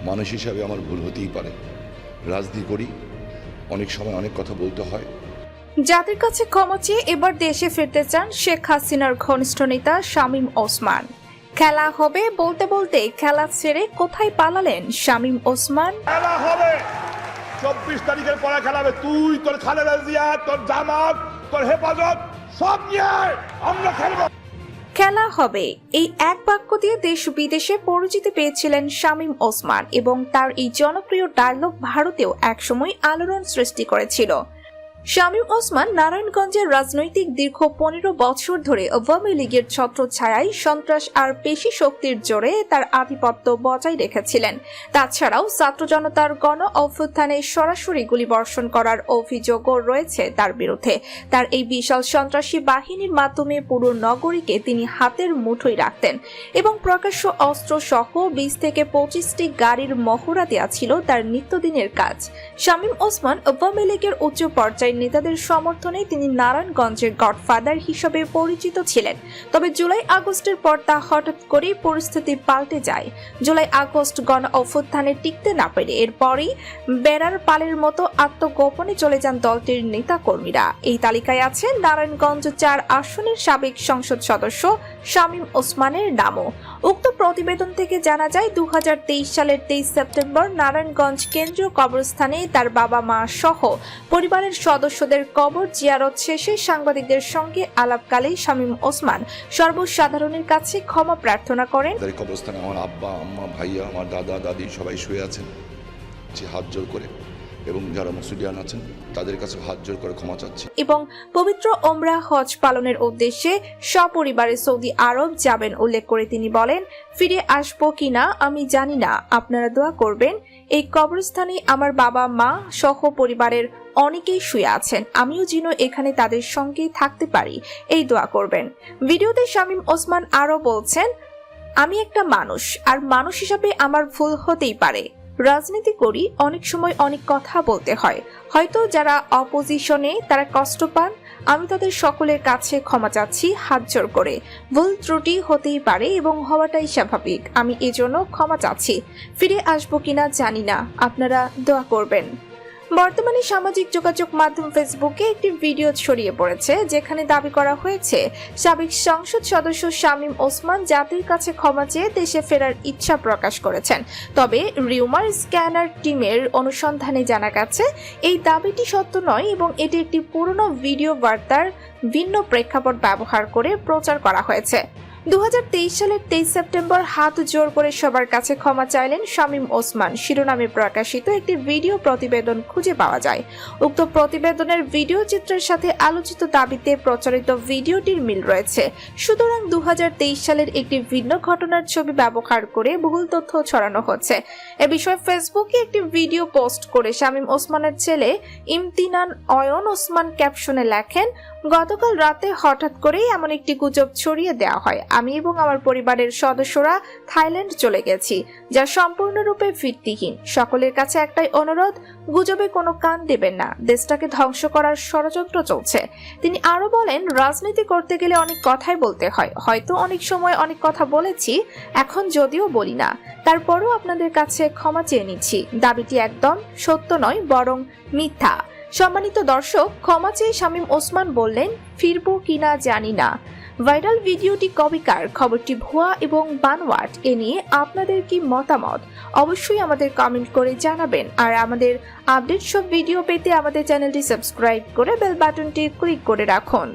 মানুষ হিসাবে আমার ভুল হতেই পারে, রাজনীতি করি, অনেক সময় অনেক কথা বলতে হয়। যাদের কাছে ক্ষমা চেয়ে এবার দেশে ফিরতে চান শেখ হাসিনার ঘনিষ্ঠ নেতা শামীম ওসমান। খেলা হবে বলতে বলতে খেলা ছেড়ে কোথায় পালালেন শামীম ওসমান? খেলা হবে 24 তারিখের পরে খেলাবে। তুই, তোর খালেদা জিয়া, তোর জামাত, তোর হেফাজত সব নিয়ে আমরা খেলবো। খেলা হবে, এই এক বাক্য দিয়ে দেশ বিদেশে পরিচিতি পেয়েছিলেন শামীম ওসমান এবং তার এই জনপ্রিয় ডায়লগ ভারতেও একসময় আলোড়ন সৃষ্টি করেছিল। শামীম ওসমান নারায়ণগঞ্জের রাজনৈতিক দীর্ঘ 15 বছর ধরে আওয়ামী লীগের ছত্রছায়ায় সন্ত্রাস আর পেশি শক্তির জোরে তার আধিপত্য বজায় রেখেছিলেন। তাছাড়াও ছাত্র জনতার গণ অভ্যুত্থানে সরাসরি গুলিবর্ষণ করার অভিযোগও রয়েছে তার বিরুদ্ধে। তার এই বিশাল সন্ত্রাসী বাহিনীর মাধ্যমে পুরো নগরীকে তিনি হাতের মুঠোয় রাখতেন এবং প্রকাশ্য অস্ত্র সহ 20 থেকে 25টি গাড়ির মহড়া দেওয়া ছিল তার নিত্যদিনের কাজ। শামীম ওসমান আওয়ামী লীগের উচ্চ পর্যায়ে নেতাদের সমর্থনে তিনি নারায়ণগঞ্জের গডফাদার হিসেবে পরিচিত ছিলেন। তবে জুলাই আগস্টের পর তা হঠাৎ করেই পরিস্থিতি পাল্টে যায়। জুলাই আগস্ট গণ অভ্যুত্থানে টিকতে না পেরে এরপরই বেড়ার পালের মতো আত্মগোপনে চলে যান দলটির নেতাকর্মীরা। এই তালিকায় আছে নারায়ণগঞ্জ 4 আসনের সাবেক সংসদ সদস্য শামীম ওসমানের নামও। উক্ত প্রতিবেদন থেকে জানা যায় 2023 সালের 23 সেপ্টেম্বর নারায়ণগঞ্জ কেন্দ্রীয় কবরস্থানে তার বাবা মা সহ পরিবারের সদস্যদের কবর জিয়ারত শেষে সাংবাদিকদের সঙ্গে আলাপকালেই শামীম ওসমান সর্বসাধারণের কাছে ক্ষমা প্রার্থনা করেন। কবরস্থানে আমার আব্বা, আম্মা, ভাইয়া, আমার দাদা, দাদি সবাই শুয়ে আছেন, যে হাত জোর করে, এবং যারা মুসলিয়ান আছেন তাদের কাছে হাত জোর করে ক্ষমা চাচ্ছি এবং পবিত্র ওমরা হজ পালনের উদ্দেশ্যে সপরিবারে সৌদি আরব যাবেন উল্লেখ করে তিনি বলেন, ফিরে আসবো কিনা আমি জানি না, আপনারা দোয়া করবেন। এই কবরস্থানে আমার বাবা মা সহ পরিবারের অনেকেই শুয়ে আছেন, আমিও যেন এখানে তাদের সঙ্গে থাকতে পারি, এই দোয়া করবেন। ভিডিওতে শামীম ওসমান আরো বলছেন, আমি একটা মানুষ, আর মানুষ হিসাবে আমার ভুল হতেই পারে। রাজনীতি করি, অনেক সময় অনেক কথা বলতে হয়, হয়তো যারা অপোজিশনে তারা কষ্ট পান, আমি তাদের সকলের কাছে ক্ষমা চাচ্ছি হাত জোর করে। ভুল ত্রুটি হতেই পারে এবং হওয়াটাই স্বাভাবিক, আমি এজন্য ক্ষমা চাচ্ছি। ফিরে আসবো কিনা জানি না, আপনারা দোয়া করবেন। বর্তমানে সামাজিক যোগাযোগ মাধ্যম ফেসবুকে একটি ভিডিও ছড়িয়ে পড়েছে যেখানে দাবি করা হয়েছে সাবেক সংসদ সদস্য শামীম ওসমান জাতির কাছে ক্ষমা চেয়ে দেশে ফেরার ইচ্ছা প্রকাশ করেছেন। তবে রিউমার স্ক্যানার টিমের অনুসন্ধানে জানা গেছে এই দাবিটি সত্য নয় এবং এটি একটি পুরনো ভিডিও বার্তার ভিন্ন প্রেক্ষাপট ব্যবহার করে প্রচার করা হয়েছে। 2023 সালের 23 সেপ্টেম্বর হাত জোর করে সবার কাছে ক্ষমা চাইলেন শামীম ওসমান শিরোনামে প্রকাশিত একটি ভিডিও প্রতিবেদন খুঁজে পাওয়া যায়। উক্ত প্রতিবেদনের ভিডিও চিত্রের সাথে আলোচিত দাবিতে প্রচারিত ভিডিওটির মিল রয়েছে। সুতরাং 2023 সালের একটি ভিন্ন ঘটনার ছবি ব্যবহার করে ভুল তথ্য ছড়ানো হচ্ছে। এ বিষয়ে ফেসবুকে একটি ভিডিও পোস্ট করে শামীম ওসমানের ছেলে ইমতিনান অয়ন ওসমান ক্যাপশনে লেখেন, গতকাল রাতে হঠাৎ করেই এমন একটি গুজব ছড়িয়ে দেওয়া হয়, আমি এবং আমার পরিবারের সদস্যরা থাইল্যান্ড চলে গেছি, যা সম্পূর্ণরূপে ভিত্তিহীন। সকলের কাছে একটাই অনুরোধ, গুজবে কোনো কান দেবেন না, দেশটাকে ধ্বংস করার ষড়যন্ত্র চলছে। তিনি আরো বলেন, রাজনীতি করতে গেলে অনেক কথাই বলতে হয়, হয়তো অনেক সময় অনেক কথা বলেছি, এখন যদিও বলি না, তারপরও আপনাদের কাছে ক্ষমা চেয়ে নিচ্ছি। দাবিটি একদম সত্য নয়, বরং মিথ্যা। সম্মানিত দর্শক, ক্ষমা চেয়ে শামীম ওসমান বললেন, ফিরবো কিনা জানি না। ভাইরাল ভিডিওটি কবিকার, খবরটি ভুয়া এবং বানোয়াট, এ নিয়ে আপনাদের কি মতামত অবশ্যই আমাদের কমেন্ট করে জানাবেন। আর আমাদের আপডেট সব ভিডিও পেতে আমাদের চ্যানেলটি সাবস্ক্রাইব করে বেল বাটনটি ক্লিক করে রাখুন।